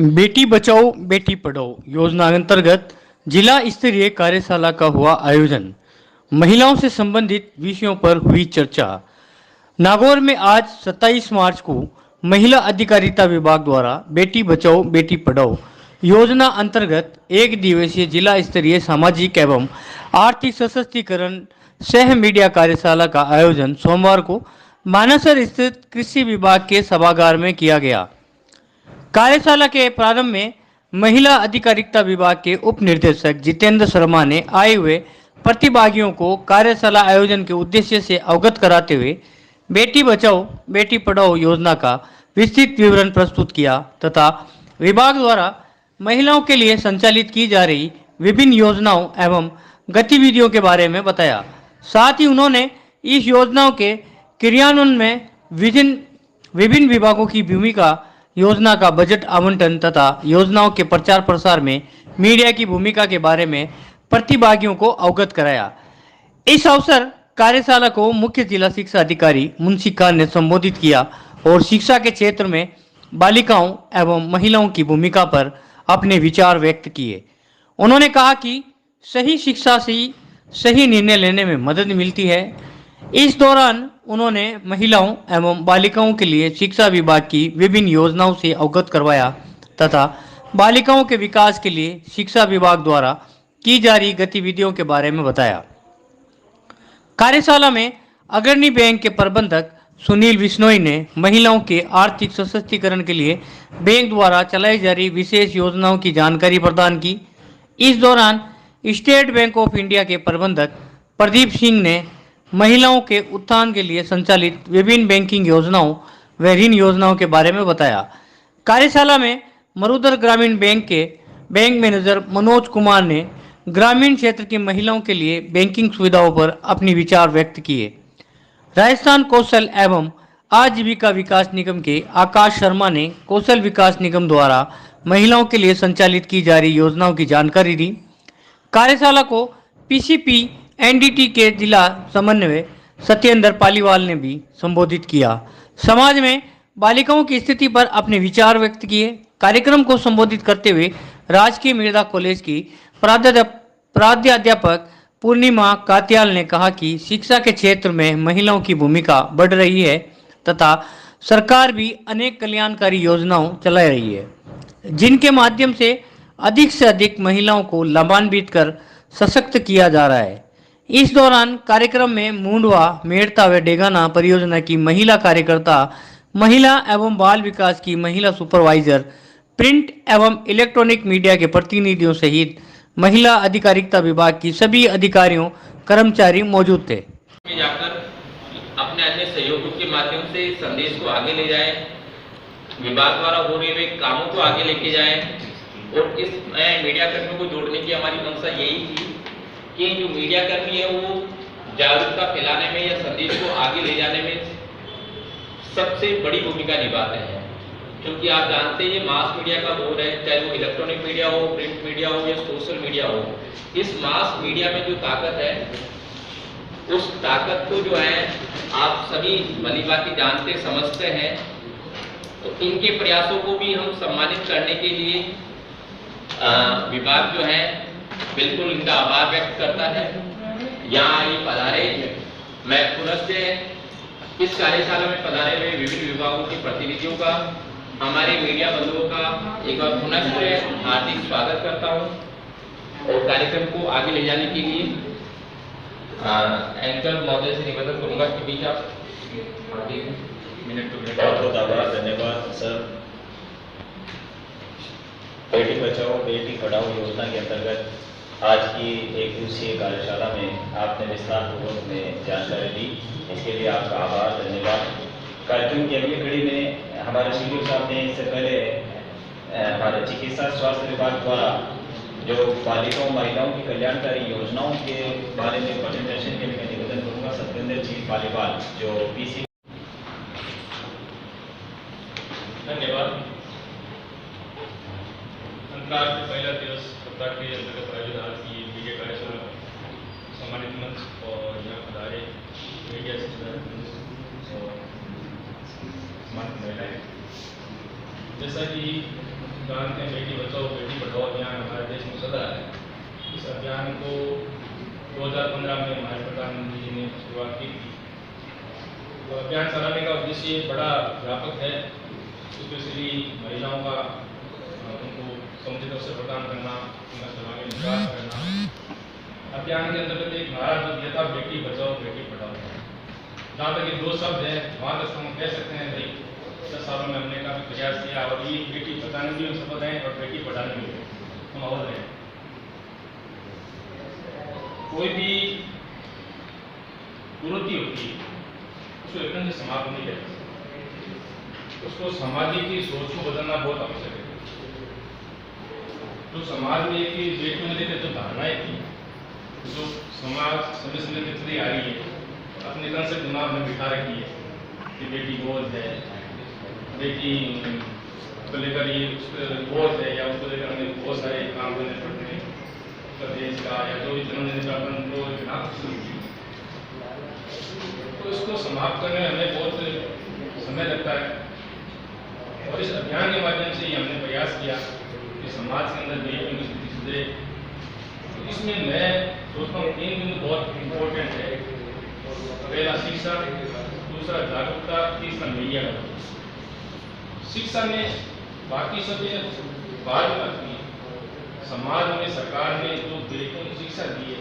बेटी बचाओ बेटी पढ़ाओ योजना अंतर्गत जिला स्तरीय कार्यशाला का हुआ आयोजन। महिलाओं से संबंधित विषयों पर हुई चर्चा। नागौर में आज 27 मार्च को महिला अधिकारिता विभाग द्वारा बेटी बचाओ बेटी पढ़ाओ योजना अंतर्गत एक दिवसीय जिला स्तरीय सामाजिक एवं आर्थिक सशक्तिकरण सह मीडिया कार्यशाला का आयोजन सोमवार को मानेसर स्थित कृषि विभाग के सभागार में किया गया। कार्यशाला के प्रारंभ में महिला अधिकारिता विभाग के उप निर्देशक जितेंद्र शर्मा ने आए हुए प्रतिभागियों को कार्यशाला आयोजन के उद्देश्य से अवगत कराते हुए बेटी बचाओ बेटी पढ़ाओ योजना का विस्तृत विवरण प्रस्तुत किया तथा विभाग द्वारा महिलाओं के लिए संचालित की जा रही विभिन्न योजनाओं एवं गतिविधियों के बारे में बताया। साथ ही उन्होंने इस योजनाओं के क्रियान्वयन में विभिन्न विभागों की भूमिका, योजना का बजट आवंटन तथा योजनाओं के प्रचार प्रसार में मीडिया की भूमिका के बारे में प्रतिभागियों को अवगत कराया। इस अवसर कार्यशाला को मुख्य जिला शिक्षा अधिकारी मुंशी खान ने संबोधित किया और शिक्षा के क्षेत्र में बालिकाओं एवं महिलाओं की भूमिका पर अपने विचार व्यक्त किए। उन्होंने कहा कि सही शिक्षा से सही निर्णय लेने में मदद मिलती है। इस दौरान उन्होंने महिलाओं एवं बालिकाओं के लिए शिक्षा विभाग की विभिन्न योजनाओं से अवगत करवाया तथा बालिकाओं के विकास के लिए शिक्षा विभाग द्वारा की जा रही गतिविधियों के बारे में बताया। कार्यशाला में अग्रणी बैंक के प्रबंधक सुनील बिश्नोई ने महिलाओं के आर्थिक सशक्तिकरण के लिए बैंक द्वारा चलाई जा रही विशेष योजनाओं की जानकारी प्रदान की। इस दौरान स्टेट बैंक ऑफ इंडिया के प्रबंधक प्रदीप सिंह ने महिलाओं के उत्थान के लिए संचालित विभिन्न बैंकिंग योजनाओं व ऋण योजनाओं के बारे में बताया। कार्यशाला में मरुधर ग्रामीण बैंक के बैंक मैनेजर मनोज कुमार ने ग्रामीण क्षेत्र की महिलाओं के लिए बैंकिंग सुविधाओं पर अपने विचार व्यक्त किए। राजस्थान कौशल एवं आजीविका विकास निगम के आकाश शर्मा ने कौशल विकास निगम द्वारा महिलाओं के लिए संचालित की जा रही योजनाओं की जानकारी दी। कार्यशाला को पीसीपी एनडीटी के जिला समन्वय सत्येंद्र पालीवाल ने भी संबोधित किया। समाज में बालिकाओं की स्थिति पर अपने विचार व्यक्त किए। कार्यक्रम को संबोधित करते हुए राजकीय मृदा कॉलेज की प्राध्यापक पूर्णिमा कात्याल ने कहा कि शिक्षा के क्षेत्र में महिलाओं की भूमिका बढ़ रही है तथा सरकार भी अनेक कल्याणकारी योजनाओं चला रही है, जिनके माध्यम से अधिक महिलाओं को लाभान्वित कर सशक्त किया जा रहा है। इस दौरान कार्यक्रम में मुंडवा, मेड़ता व डेगाना परियोजना की महिला कार्यकर्ता, महिला एवं बाल विकास की महिला सुपरवाइजर, प्रिंट एवं इलेक्ट्रॉनिक मीडिया के प्रतिनिधियों सहित महिला अधिकारिता विभाग की सभी अधिकारियों कर्मचारी मौजूद थे। जाकर अपने अन्य सहयोगियों के माध्यम से संदेश को आगे ले जाएं, विभाग द्वारा हो रहे हुए कामों को आगे लेके जाएं और इस मीडिया कर्मियों को जोड़ने की हमारी मंशा यही थी कि जो मीडिया कर्मी है वो जागरूकता फैलाने में या संदेश को आगे ले जाने में सबसे बड़ी भूमिका निभाते हैं, क्योंकि आप जानते हैं ये मास मीडिया का दौर है, चाहे वो इलेक्ट्रॉनिक मीडिया हो, प्रिंट मीडिया हो या सोशल मीडिया हो। इस मास मीडिया में जो ताकत है उस ताकत को जो है आप सभी भली भांति जानते समझते हैं। तो इनके प्रयासों को भी हम सम्मानित करने के लिए विभाग जो है बिल्कुल इनका आभार व्यक्त करता है। यहाँ ये पधारे, मैं पुनः से इस कार्यशाला में पधारे हुए विभिन्न विभागों के प्रतिनिधियों का, हमारे मीडिया बंधुओं का एक बार पुनः से हार्दिक स्वागत करता हूँ और कार्यक्रम को आगे ले जाने के लिए एंकर महोदय से निवेदन करूंगा कि बीच आप मिनट टू मिनट। बहुत आभार, धन्यवाद सर। बेटी बचाओ बेटी पढ़ाओ योजना के अंतर्गत आज की एक दिवसीय कार्यशाला में आपने विस्तार पूर्वक में जानकारी दी, इसके लिए आपका आभार, धन्यवाद। कार्यक्रम की अगली कड़ी में हमारे सीडीओ साहब ने इससे पहले हमारे चिकित्सा स्वास्थ्य विभाग द्वारा जो बालिकाओं महिलाओं की कल्याणकारी योजनाओं के बारे में प्रेजेंटेशन के लिए मैं निवेदन करूंगा सत्येंद्र जी पालीवाल जो पीसी। धन्यवाद। अंतर्राष्ट्रीय महिला दिवस सप्ताह के अंतर्गत आयोजित आज की मीडिया कार्यशाला सम्मानित मंच और यहाँ पधारे मीडिया से और सम्मानित महिलाएं, जैसा कि जानते हैं बेटी बचाओ बेटी पढ़ाओ अभियान हमारे देश में चल रहा है। इस अभियान को 2015 में हमारे प्रधानमंत्री जी ने शुरुआत की थी। तो अभियान चलाने का उद्देश्य बड़ा व्यापक है, स्पेशली महिलाओं का उनको समुचित अवसर प्रदान करना, उनका समाज में विकास करना। अभियान के अंतर्गत एक नारा जो दिया था बेटी बचाओ बेटी पढ़ाओ। जहाँ तक ये दो शब्द हैं वहाँ तक हम कह सकते हैं भाई 10 सालों में हमने काफ़ी प्रयास किया और ये बेटी बचाने भी हम सफल हैं और बेटी पढ़ाने भी हम अव्वल हैं। कोई भी कुरीति होती है उसको एकदम से समाप्त नहीं कर सकते, उसको सामाजिक की सोच को बदलना बहुत आवश्यक है। तो समाज में एक बेटियों में लेकर जो धारणाएं थी, जो समाज समय समय से चली आ रही है, अपने कंसेप्ट दिमाग में बिठा रखी है कि बेटी बोझ है, बेटी को लेकर ये बोझ है या उसको लेकर हमें बहुत सारे काम करने पड़ते हैं, देश का या जो भी जन्मदिन का अपन को शुरू किया। तो इसको समाप्त करने में हमें बहुत समय लगता है और इस अभियान के माध्यम से ही हमने प्रयास किया कि समाज के अंदर बेटियों की स्थिति सुधरे। तो इसमें मैं सोचता हूँ 3 बिंदु बहुत इम्पोर्टेंट है। पहला शिक्षा, दूसरा जागरूकता, तीसरा मीडिया। शिक्षा में बाकी सब बाद में आती है। समाज में सरकार ने जो बेटियों को शिक्षा दी है,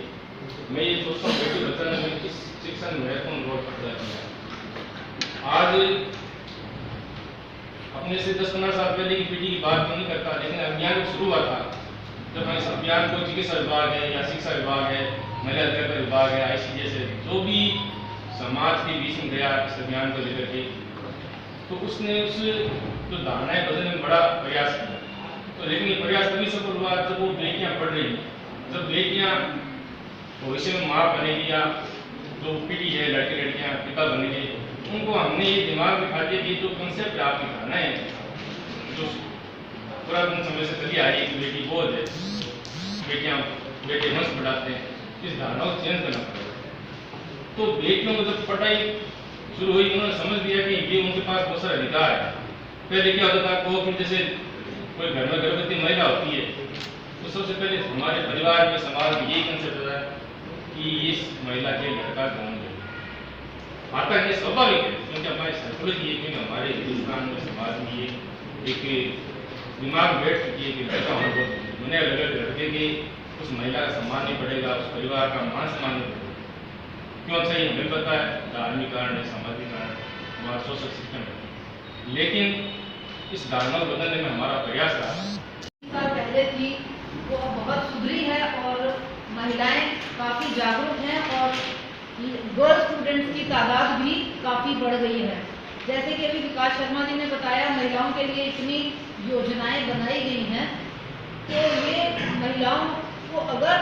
मैं ये सोचता हूँ बेटी बचाने में इस शिक्षा में महत्वपूर्ण रोल पड़ जाती है। आज अपने से 10-15 साल पहले की पीढ़ी की बात नहीं करता, लेकिन अभियान शुरू हुआ था जब इस अभियान को चिकित्सा विभाग है या शिक्षा विभाग है, महिला अधिकार विभाग है, ICDS है, जो भी समाज के बीच में गया इस अभियान को लेकर के, तो उसने उस जो धारणाएं बदलने में बड़ा प्रयास किया। तो लेकिन ये प्रयास तभी सफल हुआ जब वो बेटियां पढ़ रही, जब बेटियां भविष्य में माँ बनेगी या जो पीढ़ी है लड़के लड़कियां पिता बनेंगे, उनको हमने ये दिमाग में बिठा दिया कि जो कंसेप्ट आपकी धारणाएं हैं जो पुरातन समय से चली आ रही है कि बेटी बोझ है, बेटे वंश बढ़ाते हैं, इस धारणा को चेंज करना पड़ेगा। तो बेटियों को जब पढ़ाई शुरू हुई, उन्होंने समझ लिया कि ये उनके पास बहुत सारा अधिकार है। पहले क्या होता था को जैसे कोई घर में गर्भवती महिला होती है तो सबसे पहले हमारे परिवार में समाज में यही कंसेप्ट होता है कि इस महिला के घर का ध्यान दे। आता है स्वाभाविक है क्योंकि हमारी साइकोलॉजी है, क्योंकि हमारे हिंदुस्तान में समाज में ये एक दिमाग बैठ चुकी है कि लड़का होना बहुत मैंने अगर लड़के के उस महिला का सम्मान नहीं पड़ेगा, उस परिवार का मान सम्मान नहीं पड़ेगा। क्यों? अच्छा ये हमें पता है धार्मिक कारण है, सामाजिक कारण, हमारा सोशल सिस्टम है, लेकिन इस धारणा को बदलने में हमारा प्रयास रहा। पहले थी वो बहुत सुधरी है और महिलाएं काफ़ी जागरूक हैं और गर्ल स्टूडेंट्स की तादाद भी काफ़ी बढ़ गई है। जैसे कि अभी विकास शर्मा जी ने बताया, महिलाओं के लिए इतनी योजनाएं बनाई गई हैं, तो ये महिलाओं को अगर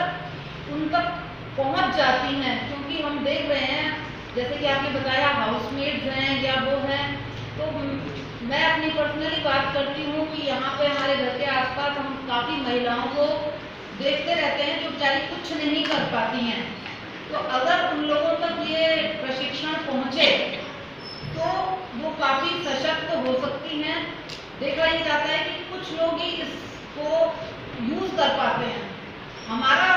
उन तक पहुंच जाती हैं, क्योंकि हम देख रहे हैं जैसे कि आपने बताया हाउसमेट्स हैं या वो हैं, तो मैं अपनी पर्सनली बात करती हूँ कि यहाँ पे हमारे घर के आसपास हम काफ़ी महिलाओं को देखते रहते हैं जो बेचारी कुछ नहीं कर पाती हैं। तो अगर उन लोगों तक ये प्रशिक्षण पहुँचे तो वो काफ़ी सशक्त हो सकती हैं। देखा ये जाता है कि कुछ लोग ही इसको यूज़ कर पाते हैं। हमारा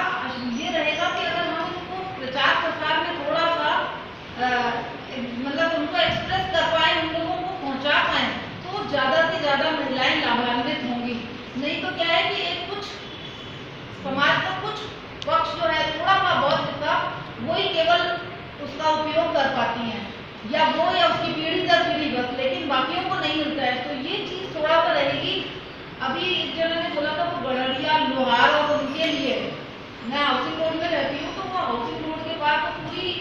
ये रहेगा कि अगर हम उनको प्रचार प्रसार में थोड़ा सा मतलब उनको एक्सप्रेस कर पाए, उन लोगों को पहुंचा पाए, तो ज़्यादा से ज़्यादा महिलाएं लाभान्वित होंगी। नहीं तो क्या है कि एक कुछ समाज का कुछ पक्ष जो है थोड़ा सा बहुत हिस्सा वही केवल उसका उपयोग कर पाती हैं, या वो या उसकी पीढ़ी दर पीढ़ी बस, लेकिन बाकियों को नहीं मिलता है। तो ये चीज़ थोड़ा सा रहेगी। अभी एक जगह ने बोला था वो गड़रिया लोहार और उनके लिए, मैं हाउसिंग रोड में रहती हूँ, तो वो हाउसिंग रोड के पास तो पूरी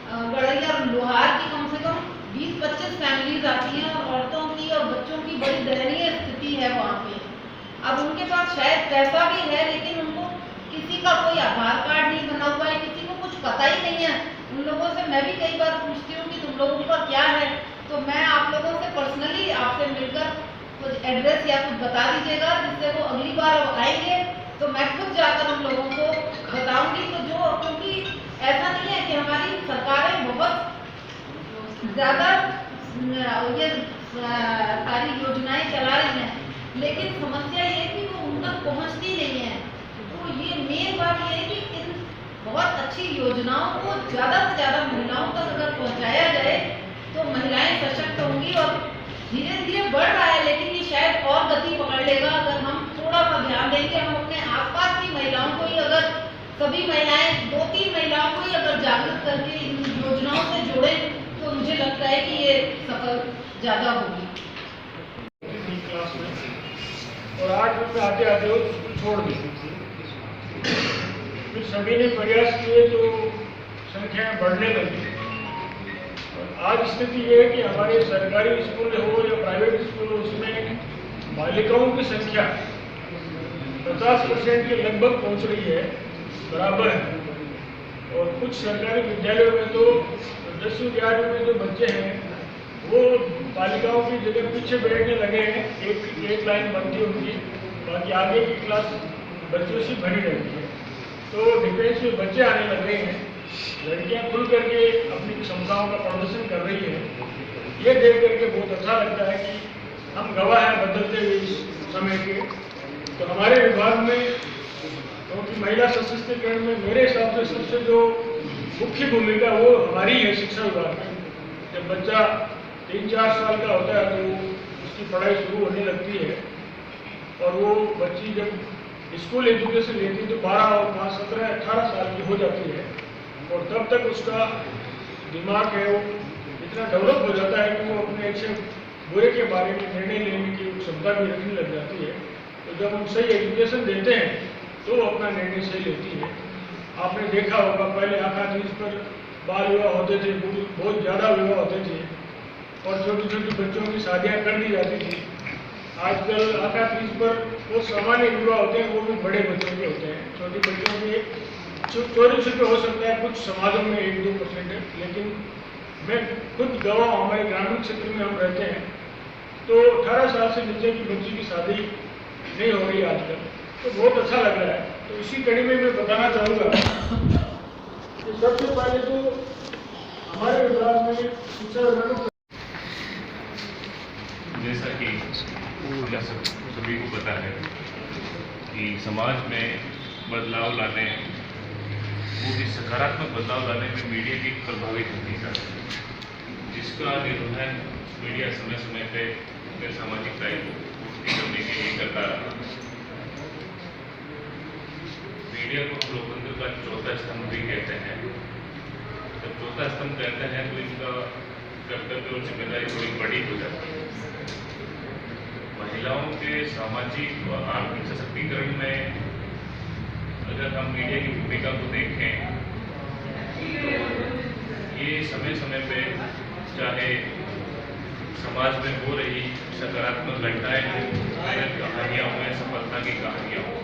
गड़रिया लोहार की कम से कम 20-25 फैमिलीज आती हैं और औरतों की और बच्चों की बड़ी दयनीय स्थिति है वहाँ पे। अब उनके पास शायद पैसा भी है, लेकिन उनको किसी का कोई आधार कार्ड नहीं बना हुआ है, किसी को कुछ पता ही नहीं है। उन लोगों से मैं भी कई बार पूछती हूँ कि तुम लोगों का क्या है, तो मैं आप लोगों से पर्सनली आपसे मिलकर कुछ एड्रेस या कुछ बता दीजिएगा, जिससे वो अगली बार आएंगे तो मैं खुद जाकर उन लोगों को बताऊंगी। तो जो क्योंकि ऐसा नहीं है कि हमारी सरकारें बहुत ज़्यादा ये सारी योजनाएं चला रही हैं, लेकिन समस्या ये है कि वो उन तक पहुंचती नहीं है। तो ये मेन बात ये है कि इन बहुत अच्छी योजनाओं को ज़्यादा से ज़्यादा महिलाओं तक अगर पहुंचाया जाए तो महिलाएं सशक्त होंगी। और धीरे धीरे बढ़ रहा है, लेकिन ये शायद और गति पकड़ लेगा अगर हम थोड़ा सा ध्यान देंगे। हम अपने आसपास की महिलाओं को ही अगर सभी महिलाएं 2-3 महिलाओं को ही अगर जागरूक करके इन योजनाओं से जोड़ें तो मुझे लगता है कि ये सफल ज़्यादा होगी। क्लास में और 8 में आते आते वो स्कूल छोड़ दी। फिर सभी ने प्रयास किए तो संख्याएं बढ़ने लगी। और आज स्थिति ये है कि हमारे सरकारी स्कूल हो या प्राइवेट स्कूल हो, उसमें बालिकाओं की संख्या 50% के लगभग पहुंच रही है, बराबर है। और कुछ सरकारी विद्यालयों में तो 10वीं 11वीं में जो बच्चे हैं वो बालिकाओं की जगह पीछे बैठने लगे हैं। एक लाइन बनती है उनकी, बाकी आगे की क्लास बच्चों से भरी रहती है। तो डिफेंस में बच्चे आने लगे हैं, लड़कियां खुल करके अपनी क्षमताओं का प्रदर्शन कर रही हैं। ये देख करके बहुत अच्छा लगता है कि हम गवाह हैं बदलते हुए इस समय के। तो हमारे विभाग में क्योंकि महिला सशक्तिकरण में मेरे हिसाब से सबसे जो मुख्य भूमिका वो हमारी है शिक्षा विभाग में। जब बच्चा 3-4 साल का होता है तो उसकी पढ़ाई शुरू होने लगती है और वो बच्ची जब स्कूल एजुकेशन लेती है तो 12 और 5, 17, 18 साल की हो जाती है। और तब तक उसका दिमाग है वो इतना डेवलप हो जाता है कि वो अपने अच्छे बुरे के बारे में निर्णय लेने की क्षमता भी रखने लग जाती है। तो जब हम सही एजुकेशन देते हैं तो वो अपना निर्णय सही लेती है। आपने देखा होगा पहले आखिर पर बाल विवाह होते थे, बहुत ज़्यादा विवाह होते थे और छोटी छोटी बच्चों की शादियाँ कर दी जाती थी। आजकल आखिर पर वो सामान्य विवाह होते हैं, वो भी बड़े बच्चों के होते हैं। छोटे बच्चों के चोरी छुपे हो सकता है, कुछ समाजों में 1-2% है, लेकिन मैं खुद गवाह हूँ। हमारे ग्रामीण क्षेत्र में हम रहते हैं तो 18 साल से नीचे की बच्ची की शादी नहीं हो रही आजकल, तो बहुत अच्छा लग रहा है। तो इसी कड़ी में मैं बताना चाहूँगा कि सबसे पहले तो हमारे विभाग में शिक्षा विभाग जैसा कि सभी को पता है कि समाज में बदलाव लाने, वो भी सकारात्मक बदलाव लाने में मीडिया की प्रभावी भूमिका है, जिसका निर्वहन मीडिया समय समय पे सामाजिक दायित्व को पूर्ति करने के लिए करता रहा। मीडिया को हम लोकतंत्र का चौथा स्तंभ भी कहते हैं। जब चौथा स्तंभ कहते हैं तो इनका कर्तव्य और जिम्मेदारी थोड़ी बड़ी हो जाती है। महिलाओं के सामाजिक और आर्थिक सशक्तिकरण में अगर हम मीडिया की भूमिका को देखें तो ये समय समय पे चाहे समाज में हो रही सकारात्मक घटनाएं हों, कहानियाँ हों या सफलता की कहानियाँ हों,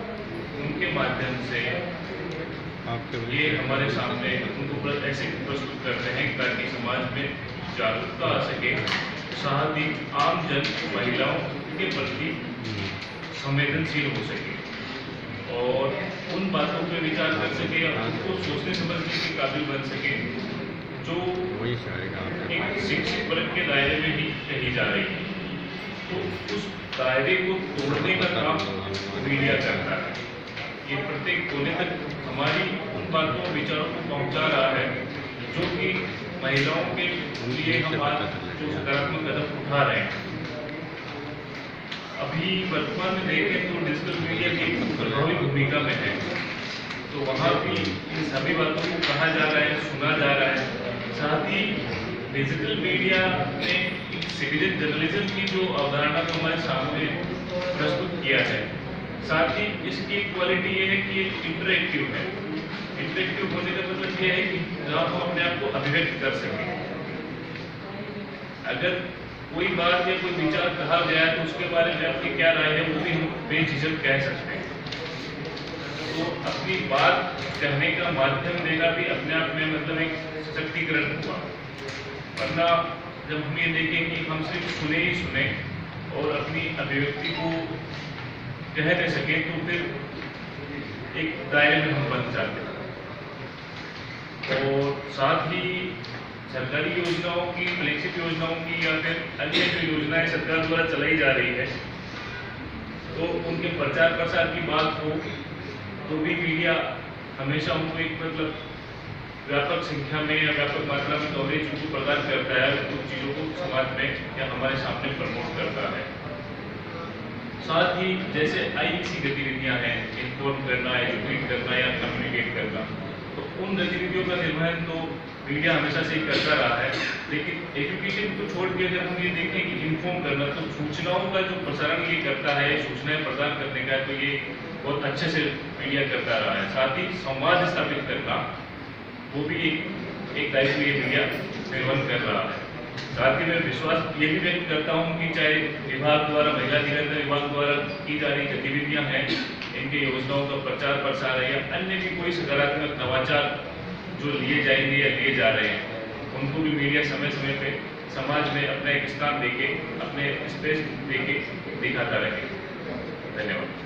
उनके माध्यम से ये हमारे सामने उनको ऐसे प्रस्तुत करते हैं ताकि समाज में जागरूकता आ सके, साथ ही आम जन महिलाओं के प्रति संवेदनशील हो सके और उन बातों पर विचार कर सके और उनको सोचने समझने के काबिल बन सके जो एक शिक्षित वर्ग के दायरे में ही कही जा रही है। तो उस दायरे को तोड़ने का काम मीडिया करता है। ये प्रत्येक कोने तक हमारी उन बातों विचारों को पहुंचा रहा है जो कि महिलाओं के लिए हम आज जो सकारात्मक कदम उठा रहे हैं। अभी वर्तमान में देखें तो डिजिटल मीडिया की प्रभावी भूमिका में है, तो वहाँ भी इन सभी बातों को कहा जा रहा है, सुना जा रहा है। साथ ही डिजिटल मीडिया ने सिटीजन जर्नलिज्म की जो अवधारणा को हमारे सामने प्रस्तुत किया है, साथ ही इसकी क्वालिटी ये है कि ये इंटरेक्टिव है। इंटरेक्टिव होने का मतलब ये है कि जहाँ हम अपने आप को अभिव्यक्त कर सकें। अगर कोई बात या कोई विचार कहा गया है तो उसके बारे में आपकी क्या राय है वो भी हम बेझिझक कह सकते हैं। तो अपनी बात कहने का माध्यम देना भी अपने आप में मतलब एक सशक्तिकरण हुआ। वरना जब हम ये देखें कि हम सिर्फ सुने ही सुने और अपनी अभिव्यक्ति को कह नहीं सके तो फिर एक दायरे में हम बन जाते हैं। और साथ ही सरकारी योजनाओं की, फ्लैगशिप योजनाओं की या फिर अन्य जो योजनाएं सरकार द्वारा चलाई जा रही है, तो उनके प्रचार प्रसार की बात हो तो भी मीडिया हमेशा उनको एक मतलब व्यापक संख्या में या व्यापक मात्रा में कवरेज उनको प्रदान करता है, कुछ चीज़ों को समाज में या हमारे सामने प्रमोट करता है। साथ ही जैसे IEC गतिविधियां हैं, इन्फॉर्म करना, एजुकेट करना या कम्युनिकेट करना, तो उन गतिविधियों का निर्वहन तो मीडिया हमेशा से ही करता रहा है। लेकिन एजुकेशन को छोड़ के अगर हम ये देखें कि इन्फॉर्म करना, तो सूचनाओं का जो प्रसारण ये करता है, सूचनाएं प्रदान करने का, तो ये बहुत अच्छे से मीडिया करता रहा है। साथ ही संवाद स्थापित करना, वो भी एक दायित्व ये मीडिया निर्वहन कर रहा है। साथ ही मैं विश्वास ये भी व्यक्त करता हूँ कि चाहे विभाग द्वारा, महिला निरंतर विभाग द्वारा की जा रही गतिविधियाँ हैं, इनके योजनाओं का प्रचार प्रसार है या अन्य भी कोई सकारात्मक नवाचार जो लिए जाएंगे या लिए जा रहे हैं, उनको भी मीडिया समय समय पे समाज में अपना एक स्थान देके, अपने स्पेस देके दिखाता रहे। धन्यवाद।